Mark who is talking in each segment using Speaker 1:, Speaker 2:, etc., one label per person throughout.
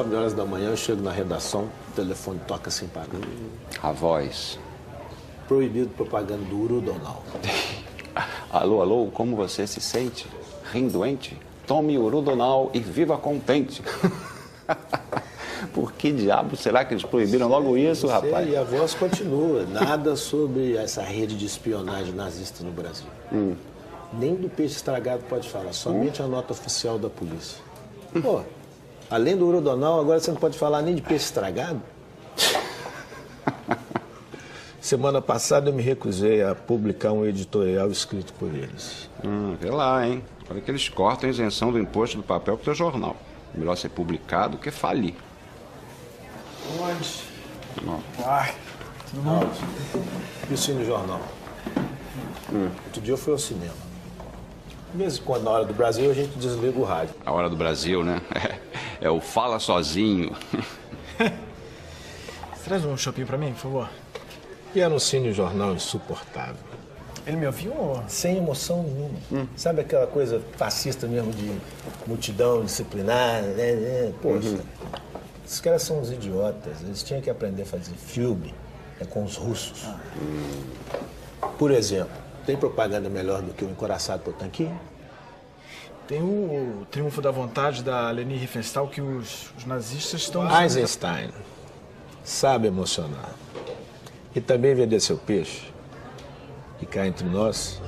Speaker 1: 9 horas da manhã eu chego na redação, o telefone toca sem parar.
Speaker 2: A voz.
Speaker 1: Proibido propaganda do Urudonal.
Speaker 2: Alô, alô, como você se sente? Doente? Tome Urudonal e viva contente. Por que diabo será que eles proibiram logo isso, rapaz?
Speaker 1: E a voz continua. Nada sobre essa rede de espionagem nazista no Brasil. Nem do peixe estragado pode falar, somente a nota oficial da polícia. Pô, além do Urudonal, agora você não pode falar nem de peixe estragado? Semana passada eu me recusei a publicar um editorial escrito por eles.
Speaker 2: Vê lá, hein? Olha que eles cortam a isenção do imposto do papel pro teu jornal. Melhor ser publicado que falir.
Speaker 3: Onde?
Speaker 1: Ai, tudo bom? E o Cine Jornal? Outro dia eu fui ao cinema. De vez em quando, na hora do Brasil, a gente desliga o rádio.
Speaker 2: A hora do Brasil, né? É o fala sozinho.
Speaker 3: Você traz um shopping pra mim, por favor?
Speaker 1: E era um Cine Jornal insuportável.
Speaker 3: Ele me ouviu ou...
Speaker 1: Sem emoção nenhuma. Sabe aquela coisa fascista mesmo de multidão disciplinar? Poxa, esses caras são uns idiotas. Eles tinham que aprender a fazer filme com os russos. Por exemplo, tem propaganda melhor do que o Encoraçado Potanquim?
Speaker 3: Tem o Triunfo da Vontade da Leni Riefenstahl que os nazistas estão...
Speaker 1: Eisenstein sabe emocionar. E também vender seu peixe. E cá entre nós,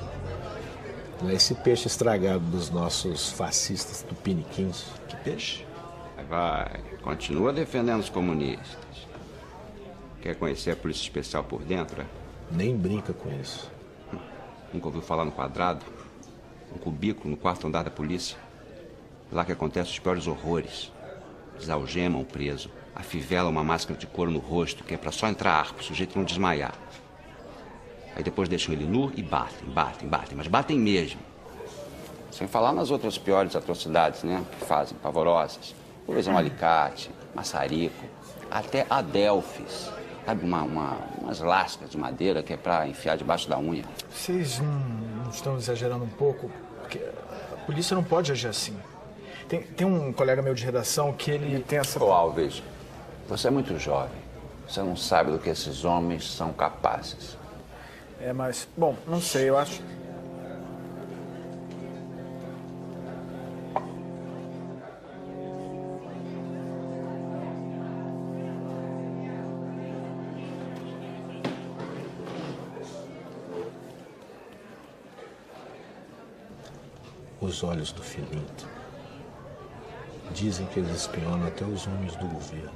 Speaker 1: não é esse peixe estragado dos nossos fascistas tupiniquins.
Speaker 2: Que peixe? Vai, continua defendendo os comunistas. Quer conhecer a Polícia Especial por dentro, é?
Speaker 1: Nem brinca com isso.
Speaker 2: Nunca ouviu falar no Quadrado? Um cubículo no quarto andar da polícia? Lá que acontecem os piores horrores. Desalgemam o preso, afivelam uma máscara de couro no rosto, que é pra só entrar ar, pro sujeito não desmaiar. Aí depois deixam ele nu e batem, mas batem mesmo. Sem falar nas outras piores atrocidades, né? Que fazem, pavorosas. Usam alicate, maçarico, até adelfes. Sabe, umas lascas de madeira que é pra enfiar debaixo da unha.
Speaker 3: Vocês não estão exagerando um pouco? Porque a polícia não pode agir assim. Tem um colega meu de redação que ele tem essa...
Speaker 2: Ô Alves, você é muito jovem. Você não sabe do que esses homens são capazes.
Speaker 3: Mas... Bom, não sei, eu acho...
Speaker 1: Os olhos do Filinto dizem que eles espionam até os homens do governo.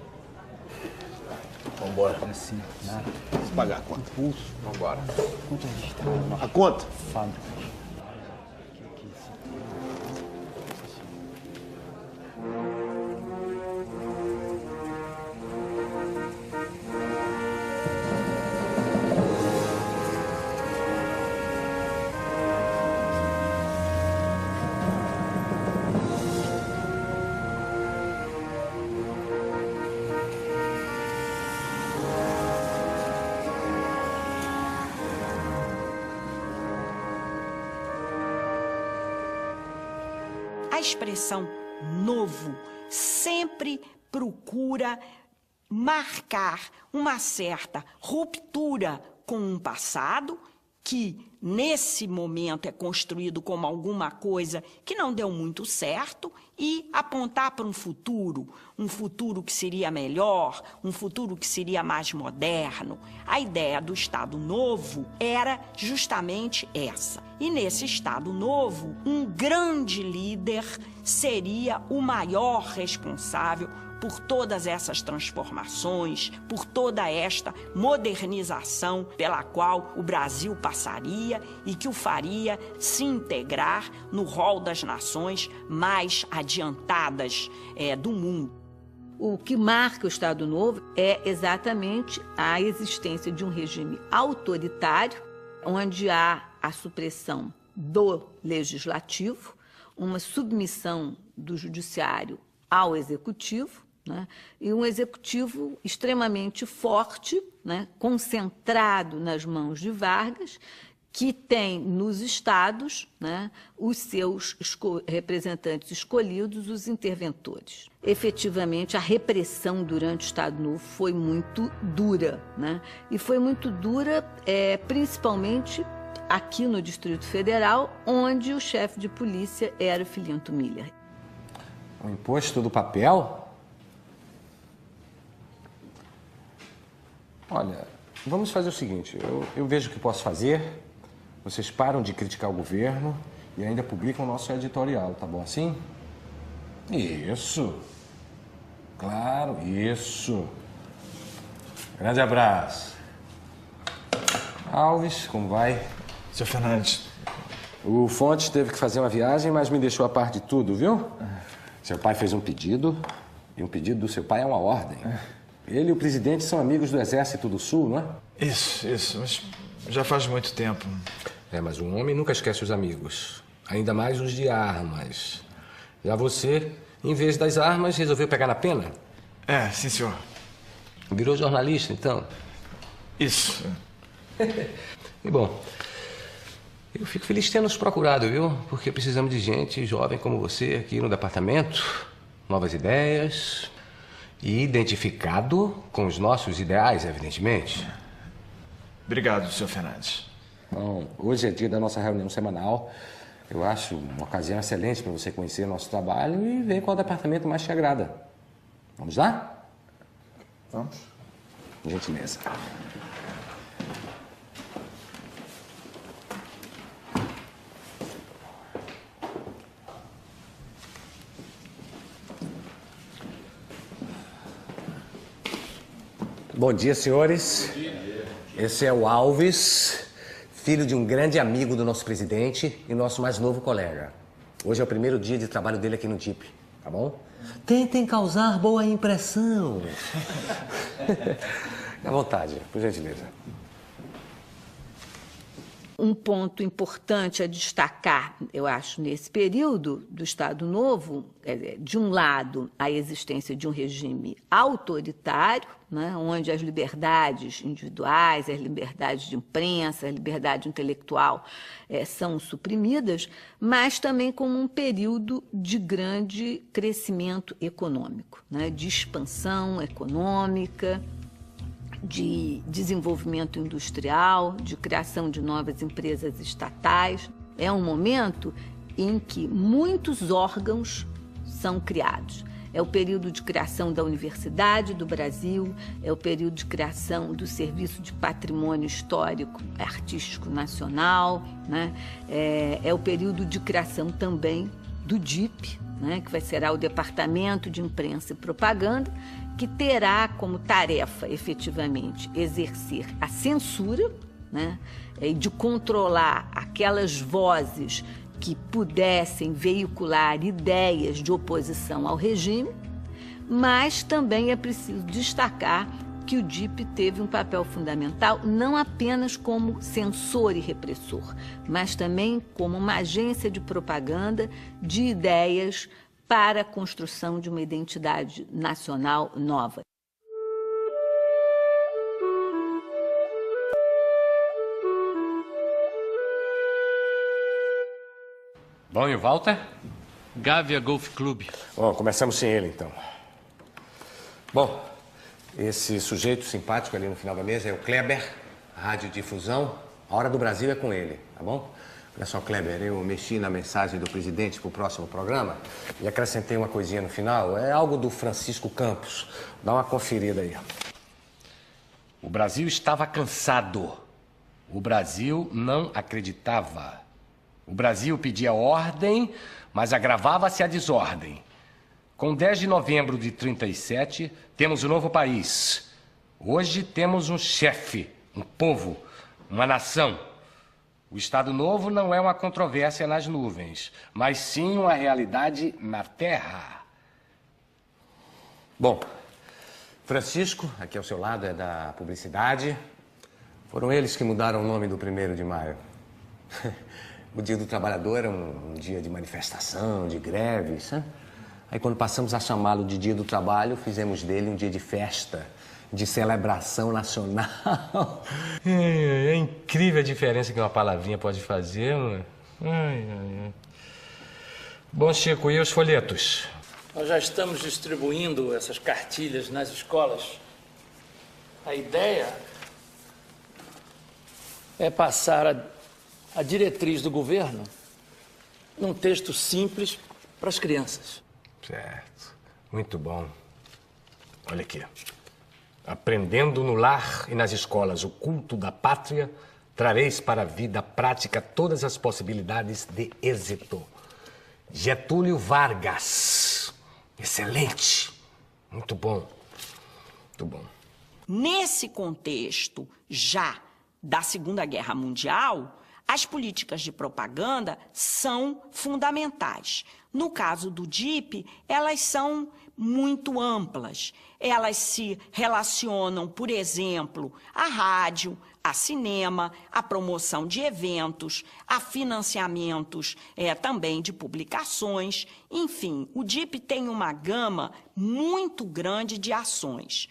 Speaker 1: Vambora.
Speaker 4: Assim, né?
Speaker 1: Vamos pagar a conta.
Speaker 4: Pulso.
Speaker 1: Vambora.
Speaker 4: Quanto a gente está
Speaker 1: A conta?
Speaker 4: fábricas.
Speaker 5: A expressão novo sempre procura marcar uma certa ruptura com um passado que, nesse momento, é construído como alguma coisa que não deu muito certo e apontar para um futuro que seria melhor, um futuro que seria mais moderno. A ideia do Estado Novo era justamente essa. E nesse Estado Novo, um grande líder seria o maior responsável por todas essas transformações, por toda esta modernização pela qual o Brasil passaria e que o faria se integrar no rol das nações mais adiantadas do mundo.
Speaker 6: O que marca o Estado Novo é exatamente a existência de um regime autoritário, onde há a supressão do legislativo, uma submissão do judiciário ao executivo, né, e um executivo extremamente forte, né, concentrado nas mãos de Vargas, que tem nos estados, né, os seus representantes escolhidos, os interventores. Efetivamente, a repressão durante o Estado Novo foi muito dura, né? E foi muito dura, principalmente aqui no Distrito Federal, onde o chefe de polícia era o Filinto Miller.
Speaker 7: O imposto do papel? Olha, vamos fazer o seguinte, eu vejo o que posso fazer, vocês param de criticar o governo e ainda publicam o nosso editorial, tá bom assim? Isso. Claro, isso. Grande abraço. Alves, como vai?
Speaker 3: Seu Fernandes.
Speaker 7: O Fontes teve que fazer uma viagem, mas me deixou a par de tudo, viu? Seu pai fez um pedido, e um pedido do seu pai é uma ordem. Ele e o presidente são amigos do Exército do Sul, não é?
Speaker 3: Isso, mas já faz muito tempo.
Speaker 7: Mas um homem nunca esquece os amigos, ainda mais os de armas. Já você, em vez das armas, resolveu pegar na pena?
Speaker 3: Sim, senhor.
Speaker 7: Virou jornalista, então?
Speaker 3: Isso.
Speaker 7: E bom, eu fico feliz de ter nos procurado, viu? Porque precisamos de gente jovem como você aqui no departamento, novas ideias e identificado com os nossos ideais, evidentemente.
Speaker 3: Obrigado, senhor Fernandes.
Speaker 7: Bom, hoje é dia da nossa reunião semanal. Eu acho uma ocasião excelente para você conhecer o nosso trabalho e ver qual departamento mais te agrada. Vamos lá?
Speaker 3: Vamos.
Speaker 7: Por gentileza. Bom dia, senhores. Bom dia. Esse é o Alves, filho de um grande amigo do nosso presidente e nosso mais novo colega. Hoje é o primeiro dia de trabalho dele aqui no DIP, tá bom? Tentem causar boa impressão. À vontade, por gentileza.
Speaker 6: Um ponto importante a destacar, eu acho, nesse período do Estado Novo, de um lado, a existência de um regime autoritário, né, onde as liberdades individuais, as liberdades de imprensa, a liberdade intelectual são suprimidas, mas também como um período de grande crescimento econômico, né, de expansão econômica, de desenvolvimento industrial, de criação de novas empresas estatais. É um momento em que muitos órgãos são criados. É o período de criação da Universidade do Brasil, é o período de criação do Serviço de Patrimônio Histórico Artístico Nacional, né? É o período de criação também do DIP, né? Que será o Departamento de Imprensa e Propaganda, que terá como tarefa, efetivamente, exercer a censura, né, e de controlar aquelas vozes que pudessem veicular ideias de oposição ao regime, mas também é preciso destacar que o DIP teve um papel fundamental não apenas como censor e repressor, mas também como uma agência de propaganda de ideias para a construção de uma identidade nacional nova.
Speaker 7: Bom, e o Walter?
Speaker 8: Gávea Golf Club.
Speaker 7: Bom, começamos sem ele, então. Bom, esse sujeito simpático ali no final da mesa é o Kleber, radiodifusão. A Hora do Brasil é com ele, tá bom? Olha só, Kleber, eu mexi na mensagem do presidente para o próximo programa e acrescentei uma coisinha no final. É algo do Francisco Campos. Dá uma conferida aí.
Speaker 8: O Brasil estava cansado. O Brasil não acreditava. O Brasil pedia ordem, mas agravava-se a desordem. Com 10 de novembro de 37, temos um novo país. Hoje temos um chefe, um povo, uma nação. O Estado Novo não é uma controvérsia nas nuvens, mas sim uma realidade na terra.
Speaker 7: Bom, Francisco, aqui ao seu lado, é da publicidade. Foram eles que mudaram o nome do 1º de maio. O Dia do Trabalhador é um dia de manifestação, de greve, sabe? Aí quando passamos a chamá-lo de Dia do Trabalho, fizemos dele um dia de festa, de celebração nacional.
Speaker 8: É incrível a diferença que uma palavrinha pode fazer, mano. Bom, Chico, e os folhetos?
Speaker 9: Nós já estamos distribuindo essas cartilhas nas escolas. A ideia é passar a diretriz do governo num texto simples para as crianças.
Speaker 8: Certo. Muito bom. Olha aqui. Aprendendo no lar e nas escolas o culto da pátria, trareis para a vida prática todas as possibilidades de êxito. Getúlio Vargas. Excelente. Muito bom. Muito bom.
Speaker 5: Nesse contexto já da Segunda Guerra Mundial, as políticas de propaganda são fundamentais. No caso do DIP, elas são muito amplas. Elas se relacionam, por exemplo, à rádio, a cinema, a promoção de eventos, a financiamentos também de publicações. Enfim, o DIP tem uma gama muito grande de ações.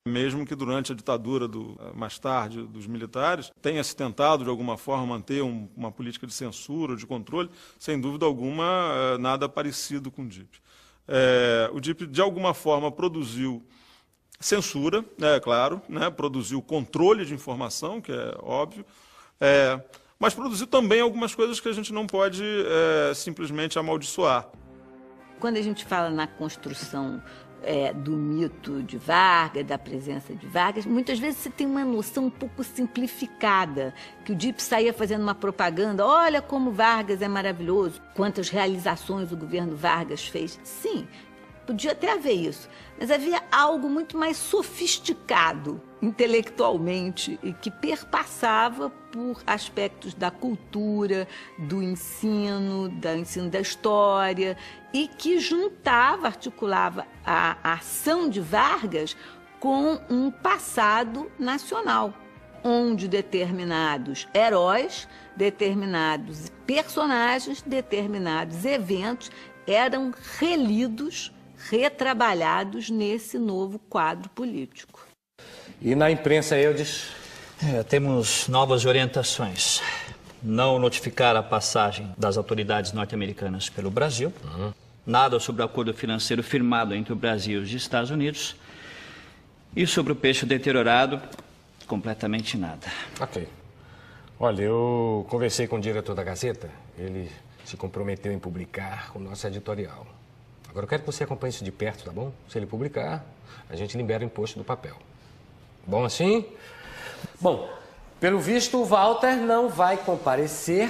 Speaker 10: Mesmo que durante a ditadura, mais tarde, dos militares, tenha se tentado, de alguma forma, manter uma política de censura, de controle, sem dúvida alguma, nada parecido com o DIP. O DIP, de alguma forma, produziu censura, claro, né, produziu controle de informação, que é óbvio, mas produziu também algumas coisas que a gente não pode simplesmente amaldiçoar.
Speaker 6: Quando a gente fala na construção do mito de Vargas, da presença de Vargas, muitas vezes você tem uma noção um pouco simplificada, que o DIP saía fazendo uma propaganda, olha como Vargas é maravilhoso, quantas realizações o governo Vargas fez. Sim, podia até haver isso, mas havia algo muito mais sofisticado intelectualmente e que perpassava por aspectos da cultura, do ensino da história e que juntava, articulava a ação de Vargas com um passado nacional, onde determinados heróis, determinados personagens, determinados eventos eram relidos, retrabalhados nesse novo quadro político.
Speaker 7: E na imprensa, Eudes?
Speaker 4: Temos novas orientações. Não notificar a passagem das autoridades norte-americanas pelo Brasil. Nada sobre o acordo financeiro firmado entre o Brasil e os Estados Unidos. E sobre o peixe deteriorado, completamente nada.
Speaker 8: Ok. Olha, eu conversei com o diretor da Gazeta. Ele se comprometeu em publicar o nosso editorial. Agora eu quero que você acompanhe isso de perto, tá bom? Se ele publicar, a gente libera o imposto do papel. Bom assim?
Speaker 7: Bom, pelo visto o Walter não vai comparecer.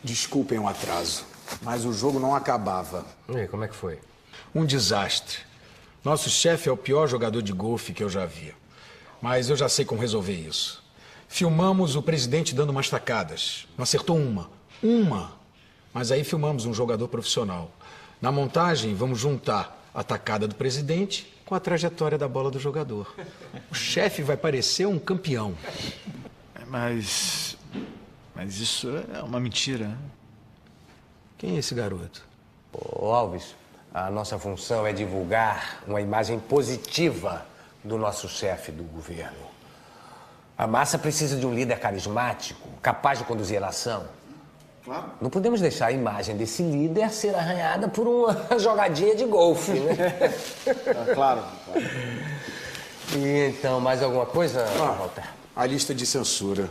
Speaker 11: Desculpem o atraso, mas o jogo não acabava.
Speaker 8: E aí, como é que foi?
Speaker 11: Um desastre. Nosso chefe é o pior jogador de golfe que eu já vi. Mas eu já sei como resolver isso. Filmamos o presidente dando umas tacadas. Não acertou uma. Mas aí filmamos um jogador profissional. Na montagem, vamos juntar a tacada do presidente com a trajetória da bola do jogador. O chefe vai parecer um campeão.
Speaker 3: Mas isso é uma mentira, né?
Speaker 11: Quem é esse garoto?
Speaker 7: Ô, Alves, a nossa função é divulgar uma imagem positiva do nosso chefe do governo. A massa precisa de um líder carismático, capaz de conduzir a nação. Claro. Não podemos deixar a imagem desse líder ser arranhada por uma jogadinha de golfe, né?
Speaker 11: Claro.
Speaker 7: E então, mais alguma coisa, Walter?
Speaker 11: A lista de censura.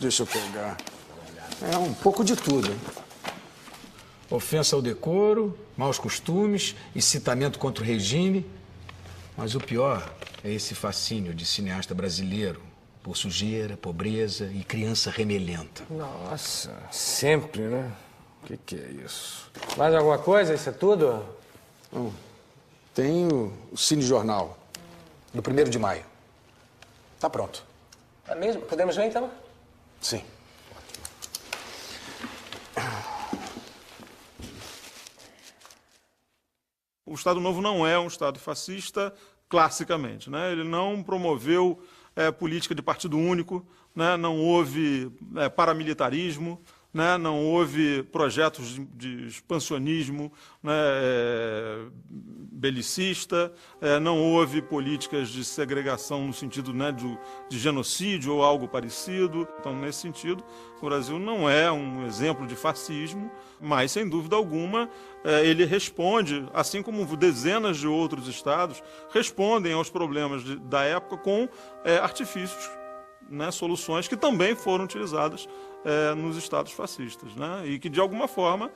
Speaker 11: Deixa eu pegar. É um pouco de tudo. Ofensa ao decoro, maus costumes, incitamento contra o regime. Mas o pior é esse fascínio de cineasta brasileiro por sujeira, pobreza e criança remelenta.
Speaker 7: Nossa, sempre, né? O que é isso? Mais alguma coisa? Isso é tudo?
Speaker 11: Tem o Cine Jornal, do 1º de maio. Tá pronto.
Speaker 7: É mesmo? Podemos ver, então?
Speaker 11: Sim.
Speaker 10: O Estado Novo não é um Estado fascista classicamente, né? Ele não promoveu política de partido único, né? Não houve paramilitarismo, né? Não houve projetos de expansionismo, né? Belicista, não houve políticas de segregação no sentido, né, de genocídio ou algo parecido. Então, nesse sentido, o Brasil não é um exemplo de fascismo, mas, sem dúvida alguma, ele responde, assim como dezenas de outros estados, respondem aos problemas da época com artifícios, né, soluções que também foram utilizadas nos estados fascistas, né, e que, de alguma forma,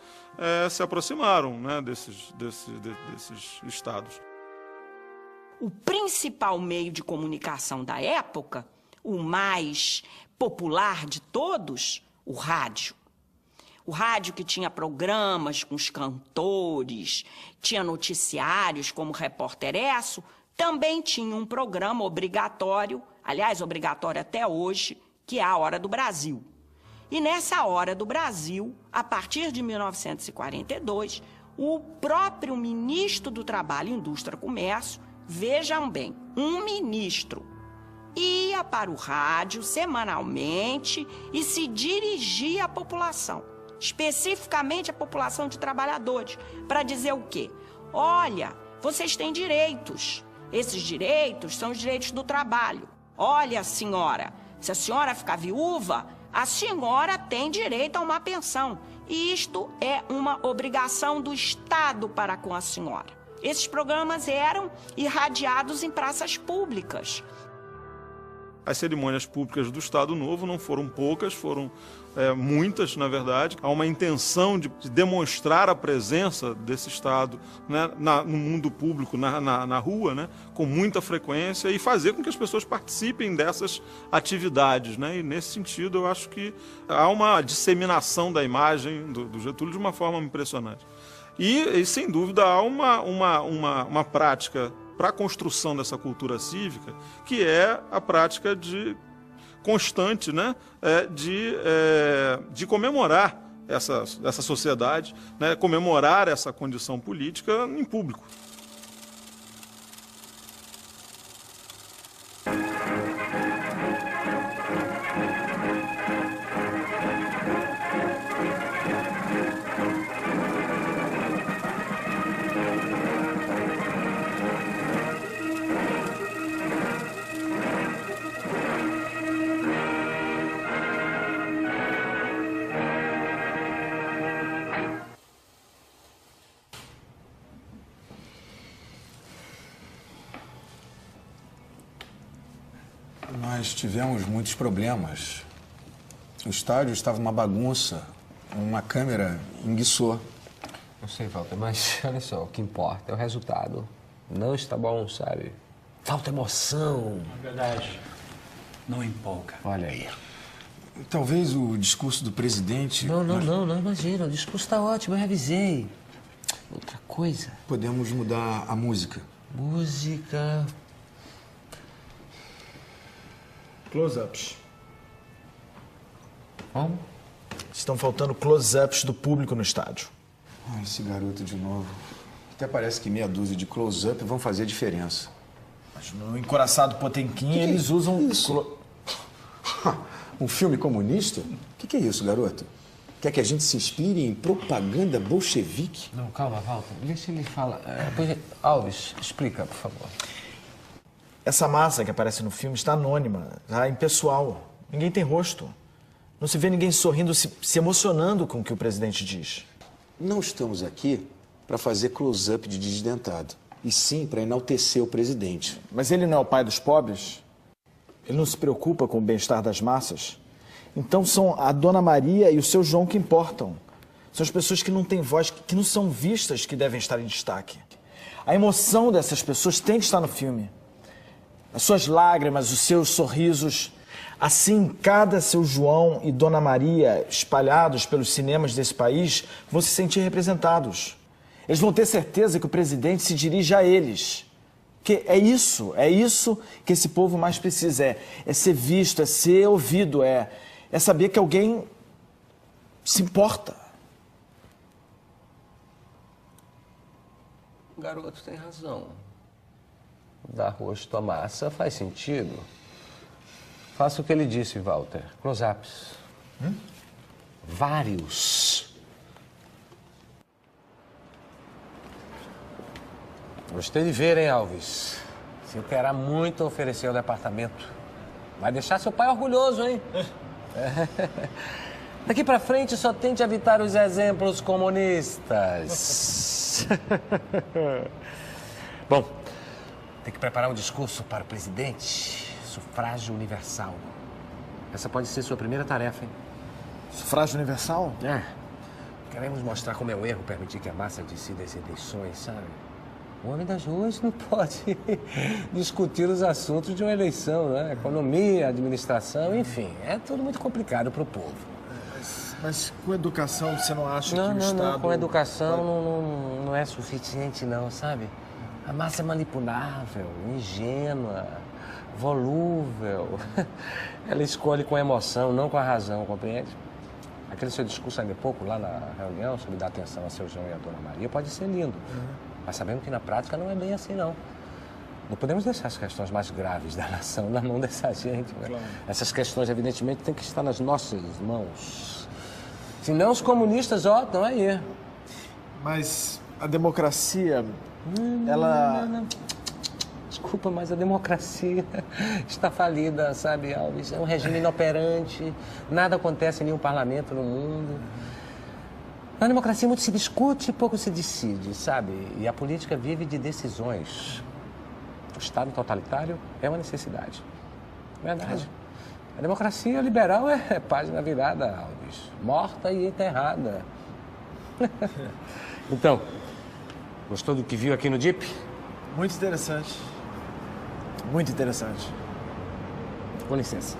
Speaker 10: se aproximaram, né, desses estados.
Speaker 5: O principal meio de comunicação da época, o mais popular de todos, o rádio. O rádio que tinha programas com os cantores, tinha noticiários como Repórter Esso, também tinha um programa obrigatório, aliás, obrigatório até hoje, que é a Hora do Brasil. E nessa Hora do Brasil, a partir de 1942, o próprio ministro do Trabalho, Indústria e Comércio, vejam bem, um ministro, ia para o rádio semanalmente e se dirigia à população, especificamente à população de trabalhadores, para dizer o quê? Olha, vocês têm direitos. Esses direitos são os direitos do trabalho. Olha, senhora, se a senhora ficar viúva, a senhora tem direito a uma pensão. E isto é uma obrigação do Estado para com a senhora. Esses programas eram irradiados em praças públicas.
Speaker 10: As cerimônias públicas do Estado Novo não foram poucas, foram muitas, na verdade. Há uma intenção de demonstrar a presença desse Estado, né, no mundo público, na rua, né, com muita frequência, e fazer com que as pessoas participem dessas atividades, né? E, nesse sentido, eu acho que há uma disseminação da imagem do Getúlio de uma forma impressionante. E sem dúvida, há uma prática para a construção dessa cultura cívica, que é a prática constante, né, de comemorar essa sociedade, né, comemorar essa condição política em público.
Speaker 11: Nós tivemos muitos problemas. O estádio estava uma bagunça, uma câmera enguiçou.
Speaker 7: Eu sei, Walter, mas olha só, o que importa é o resultado. Não está bom, sabe? Falta emoção.
Speaker 4: Na verdade, não empolga.
Speaker 7: Olha aí.
Speaker 11: Talvez o discurso do presidente...
Speaker 7: Não, imagina, o discurso está ótimo, eu revisei. Outra coisa.
Speaker 11: Podemos mudar a música.
Speaker 7: Música...
Speaker 3: Close-ups.
Speaker 7: Como?
Speaker 3: Estão faltando close-ups do público no estádio.
Speaker 11: Ah, esse garoto de novo. Até parece que meia dúzia de close-up vão fazer a diferença.
Speaker 3: Mas no Encoraçado Potemkin eles usam...
Speaker 11: Isso? Um filme comunista? O que é isso, garoto? Quer que a gente se inspire em propaganda bolchevique?
Speaker 7: Não, calma, Walter. Vê se ele fala. Alves, explica, por favor.
Speaker 3: Essa massa que aparece no filme está anônima, está impessoal. Ninguém tem rosto. Não se vê ninguém sorrindo, se emocionando com o que o presidente diz.
Speaker 11: Não estamos aqui para fazer close-up de desdentado, e sim para enaltecer o presidente.
Speaker 3: Mas ele não é o pai dos pobres? Ele não se preocupa com o bem-estar das massas? Então são a Dona Maria e o seu João que importam. São as pessoas que não têm voz, que não são vistas, que devem estar em destaque. A emoção dessas pessoas tem que estar no filme. As suas lágrimas, os seus sorrisos. Assim, cada seu João e Dona Maria, espalhados pelos cinemas desse país, vão se sentir representados. Eles vão ter certeza que o presidente se dirige a eles. Que é isso que esse povo mais precisa. É ser visto, é ser ouvido, é saber que alguém se importa.
Speaker 7: O garoto tem razão. Dar rosto à massa faz sentido. Faça o que ele disse, Walter. Close-ups. Vários. Gostei de ver, hein, Alves? Você terá muito a oferecer ao departamento. Vai deixar seu pai orgulhoso, hein? Daqui pra frente, só tente evitar os exemplos comunistas. Bom, tem que preparar um discurso para o presidente. Sufrágio universal. Essa pode ser sua primeira tarefa, hein?
Speaker 3: Sufrágio universal?
Speaker 7: É. Queremos mostrar como é um erro permitir que a massa decida as eleições, sabe? O homem das ruas não pode discutir os assuntos de uma eleição, né? Economia, administração, enfim. É tudo muito complicado para o povo.
Speaker 3: Mas com educação, você não acha que o Estado...
Speaker 7: Não, com educação não é suficiente, não, sabe? A massa é manipulável, ingênua, volúvel. Ela escolhe com a emoção, não com a razão, compreende? Aquele seu discurso ainda há pouco, lá na reunião, sobre dar atenção a seu João e a Dona Maria, pode ser lindo. Mas sabemos que na prática não é bem assim, não. Não podemos deixar as questões mais graves da nação na mão dessa gente, né? Claro. Essas questões, evidentemente, têm que estar nas nossas mãos. Senão os comunistas, estão aí.
Speaker 3: Mas a democracia, ela...
Speaker 7: Não. Desculpa, mas a democracia está falida, sabe, Alves? É um regime inoperante, nada acontece em nenhum parlamento no mundo. Na democracia muito se discute e pouco se decide, sabe? E a política vive de decisões. O Estado totalitário é uma necessidade. Verdade. A democracia liberal é página virada, Alves. Morta e enterrada. Então, gostou do que viu aqui no Jeep?
Speaker 3: Muito interessante. Muito interessante.
Speaker 7: Com licença.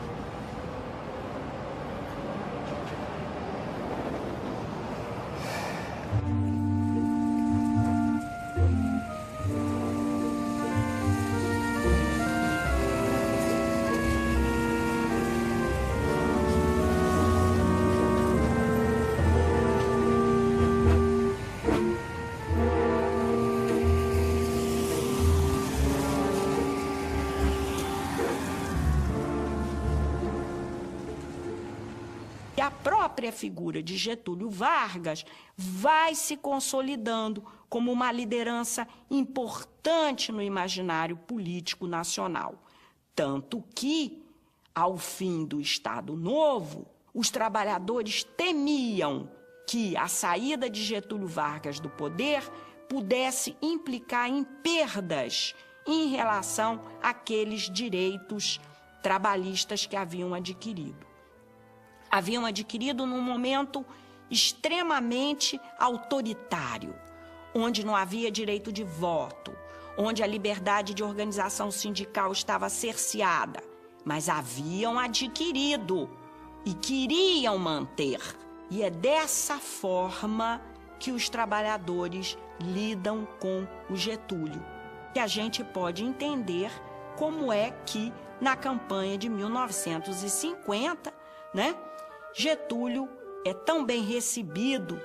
Speaker 5: E a própria figura de Getúlio Vargas vai se consolidando como uma liderança importante no imaginário político nacional. Tanto que, ao fim do Estado Novo, os trabalhadores temiam que a saída de Getúlio Vargas do poder pudesse implicar em perdas em relação àqueles direitos trabalhistas que haviam adquirido. Haviam adquirido num momento extremamente autoritário, onde não havia direito de voto, onde a liberdade de organização sindical estava cerceada, mas haviam adquirido e queriam manter. E é dessa forma que os trabalhadores lidam com o Getúlio, que a gente pode entender como é que, na campanha de 1950, Getúlio é tão bem recebido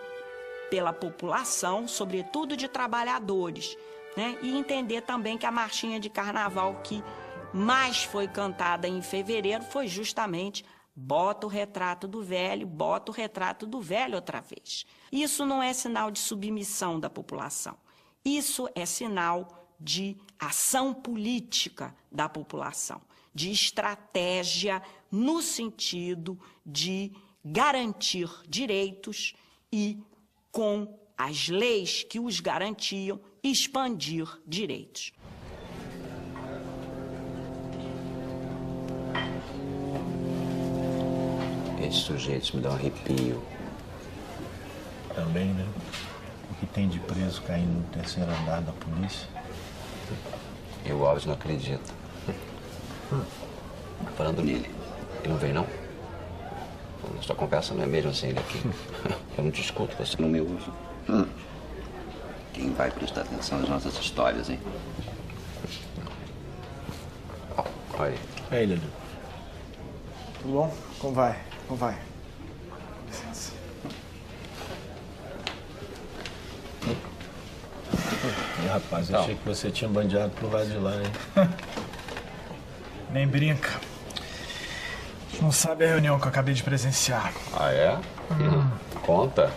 Speaker 5: pela população, sobretudo de trabalhadores, e entender também que a marchinha de carnaval que mais foi cantada em fevereiro foi justamente bota o retrato do velho, bota o retrato do velho outra vez. Isso não é sinal de submissão da população, isso é sinal de ação política da população, de estratégia no sentido de garantir direitos e, com as leis que os garantiam, expandir direitos.
Speaker 2: Esses sujeitos me dão arrepio.
Speaker 1: Também, né? O que tem de preso caindo no terceiro andar da polícia?
Speaker 2: E o Alves não acredita. Falando nele, ele não vem, não? Nossa conversa não é mesmo sem ele aqui. Eu não discuto, você não me ouve.
Speaker 12: Quem vai prestar atenção às nossas histórias, hein?
Speaker 2: Olha aí.
Speaker 1: Aí, Lelê.
Speaker 3: Tudo bom? Como vai? Como vai? Licença.
Speaker 1: Rapaz, eu achei que você tinha bandeado pro lado de lá, hein?
Speaker 3: Nem brinca. Não sabe a reunião que eu acabei de presenciar.
Speaker 2: Ah, é? Conta.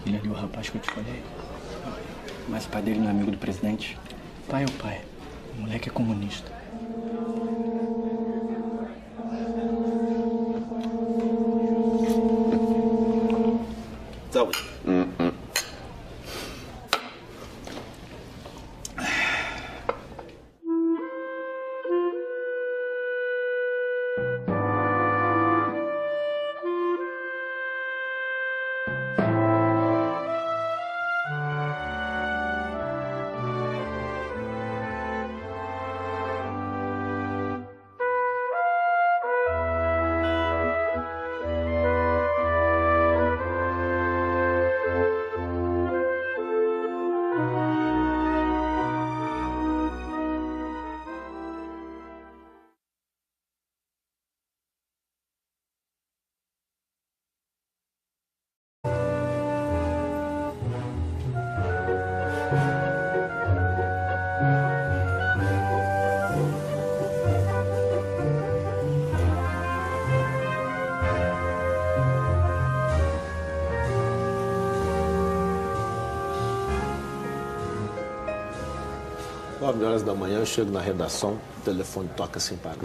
Speaker 13: Ele ali, o rapaz que eu te falei. Mas o pai dele não é amigo do presidente. Pai é o pai. O moleque é comunista.
Speaker 1: Saúde. Nove horas da manhã eu chego na redação, o telefone toca sem parar.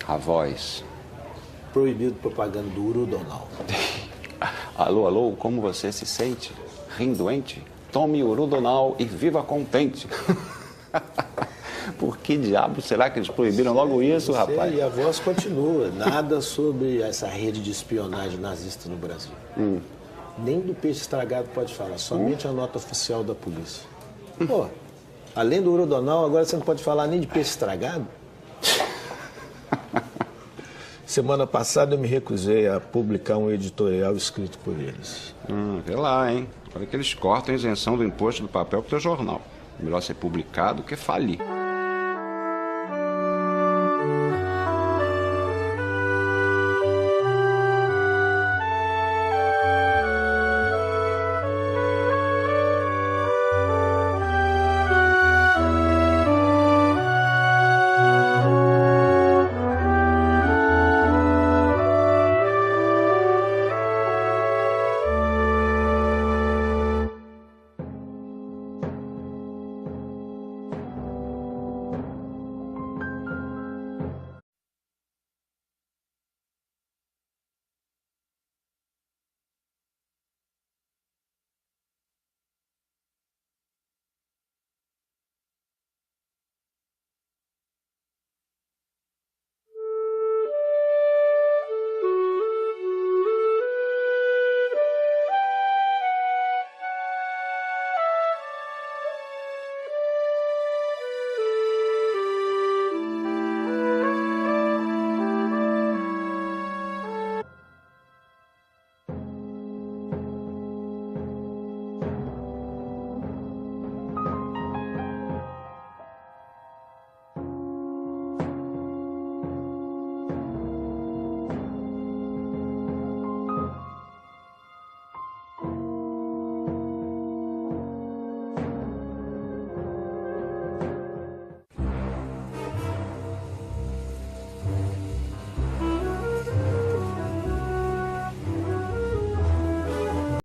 Speaker 2: A voz.
Speaker 1: Proibido propaganda do Urudonal.
Speaker 2: Alô, alô, como você se sente? Rindoente? Tome Urudonal e viva contente. Por que diabo será que eles proibiram logo isso, rapaz?
Speaker 1: E a voz continua. Nada sobre essa rede de espionagem nazista no Brasil. Nem do peixe estragado pode falar, somente a nota oficial da polícia. Pô, além do Urudonal, agora você não pode falar nem de peixe estragado? Semana passada eu me recusei a publicar um editorial escrito por eles.
Speaker 2: Vê lá, hein? Olha que eles cortam a isenção do imposto do papel pro teu jornal. Melhor ser publicado que falir.